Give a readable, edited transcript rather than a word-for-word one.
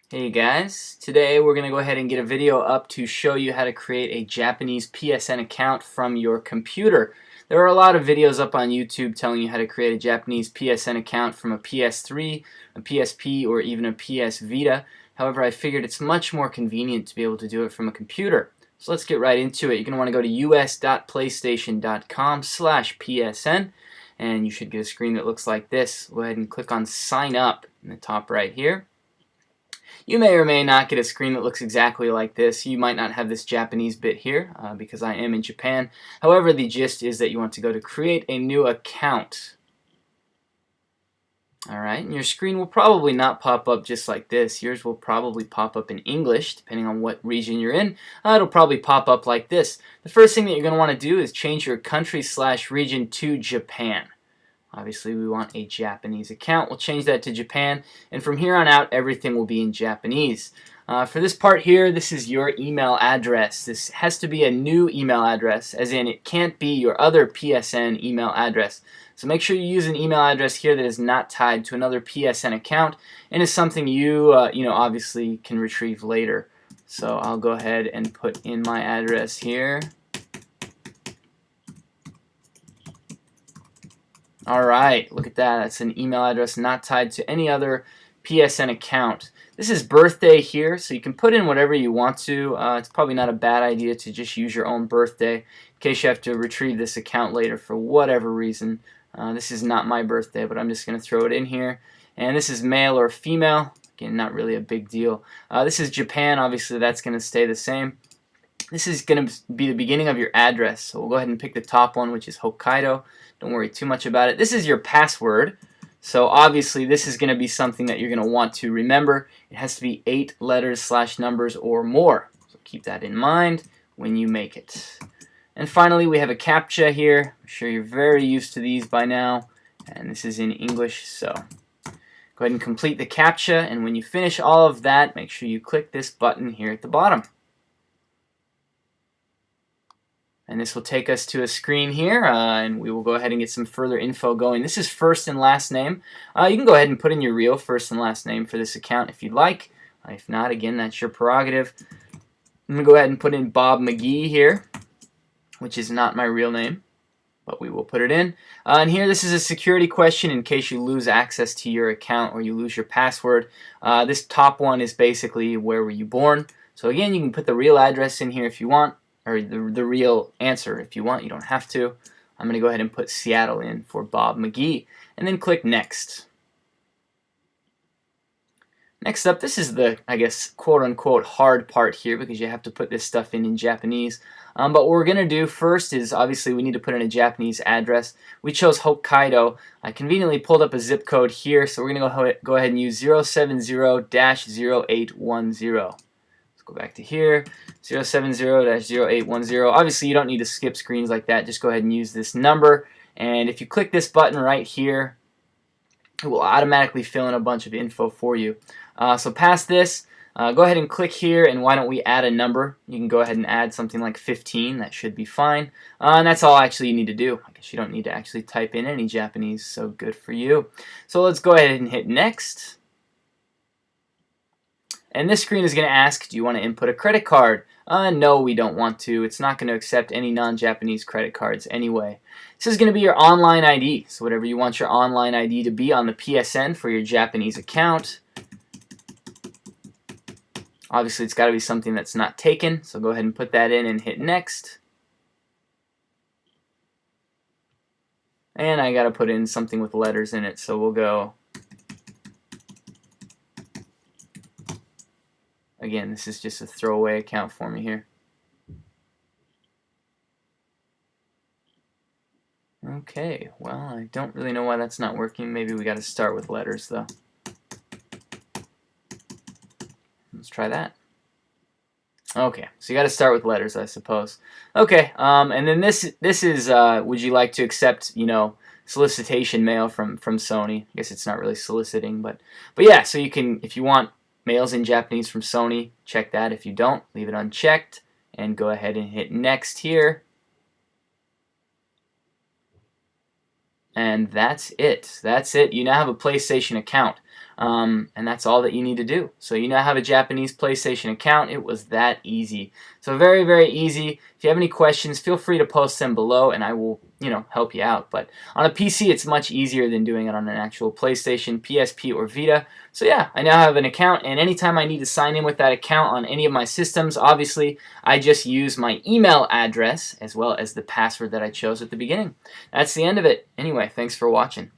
Hey guys, today we're going to go ahead and get a video up to show you how to create a Japanese PSN account from your computer. There are a lot of videos up on YouTube telling you how to create a Japanese PSN account from a PS3, a PSP, or even a PS Vita. However, I figured it's much more convenient to be able to do it from a computer. So let's get right into it. You're going to want to go to us.playstation.com/PSN and you should get a screen that looks like this. Go ahead and click on Sign Up in the top right here. You may or may not get a screen that looks exactly like this. You might not have this Japanese bit here because I am in Japan. However, the gist is that you want to go to create a new account. Alright, and your screen will probably not pop up just like this. Yours will probably pop up in English, depending on what region you're in. It'll probably pop up like this. The first thing that you're going to want to do is change your country/region to Japan. Obviously, we want a Japanese account. We'll change that to Japan, and from here on out, everything will be in Japanese. For this part here, this is your email address. This has to be a new email address, as in it can't be your other PSN email address. So make sure you use an email address here that is not tied to another PSN account and is something you, obviously can retrieve later. So I'll go ahead and put in my address here. Alright, look at that. That's an email address not tied to any other PSN account. This is birthday here, so you can put in whatever you want to. It's probably not a bad idea to just use your own birthday in case you have to retrieve this account later for whatever reason. This is not my birthday, but I'm just going to throw it in here. And this is male or female. Again, not really a big deal. This is Japan. Obviously, that's going to stay the same. This is going to be the beginning of your address, so we'll go ahead and pick the top one, which is Hokkaido. Don't worry too much about it. This is your password, so obviously this is going to be something that you're going to want to remember. It has to be 8 letters/numbers or more, so keep that in mind when you make it. And finally, we have a CAPTCHA here. I'm sure you're very used to these by now, and this is in English, so go ahead and complete the CAPTCHA, and when you finish all of that, make sure you click this button here at the bottom. And this will take us to a screen here, and we will go ahead and get some further info going. This is first and last name. You can go ahead and put in your real first and last name for this account if you'd like. If not, again, that's your prerogative. I'm going to go ahead and put in Bob McGee here, which is not my real name, but we will put it in. And here, this is a security question in case you lose access to your account or you lose your password. This top one is basically where were you born. So again, you can put the real address in here if you want, or the real answer if you want. You don't have to. I'm going to go ahead and put Seattle in for Bob McGee, and then click Next. Next up, this is the, I guess, quote-unquote hard part here because you have to put this stuff in Japanese. But what we're going to do first is, obviously, we need to put in a Japanese address. We chose Hokkaido. I conveniently pulled up a zip code here, so we're going to go ahead and use 070-0810. Go back to here, 070-0810. Obviously, you don't need to skip screens like that. Just go ahead and use this number. And if you click this button right here, it will automatically fill in a bunch of info for you. So past this, go ahead and click here, and why don't we add a number? You can go ahead and add something like 15. That should be fine. And that's all actually you need to do. I guess you don't need to actually type in any Japanese, so good for you. So let's go ahead and hit Next. And this screen is going to ask, do you want to input a credit card? No, we don't want to. It's not going to accept any non-Japanese credit cards anyway. This is going to be your online ID. So whatever you want your online ID to be on the PSN for your Japanese account. Obviously, it's got to be something that's not taken. So go ahead and put that in and hit Next. And I got to put in something with letters in it. So we'll go... Again, this is just a throwaway account for me here. Okay, well, I don't really know why that's not working. Maybe we got to start with letters, though. Let's try that. Okay, so you got to start with letters, I suppose. Okay, and then this is would you like to accept, solicitation mail from Sony? I guess it's not really soliciting, but yeah. So you can, if you want mails in Japanese from Sony, check that. If you don't, leave it unchecked and go ahead and hit Next here. And that's it. That's it. You now have a PlayStation account. And that's all that you need to do. So you now have a Japanese PlayStation account. It was that easy. So very, very easy. If you have any questions, feel free to post them below and I will, help you out. But on a PC, it's much easier than doing it on an actual PlayStation, PSP, or Vita. So yeah, I now have an account, and anytime I need to sign in with that account on any of my systems, obviously, I just use my email address as well as the password that I chose at the beginning. That's the end of it. Anyway, thanks for watching.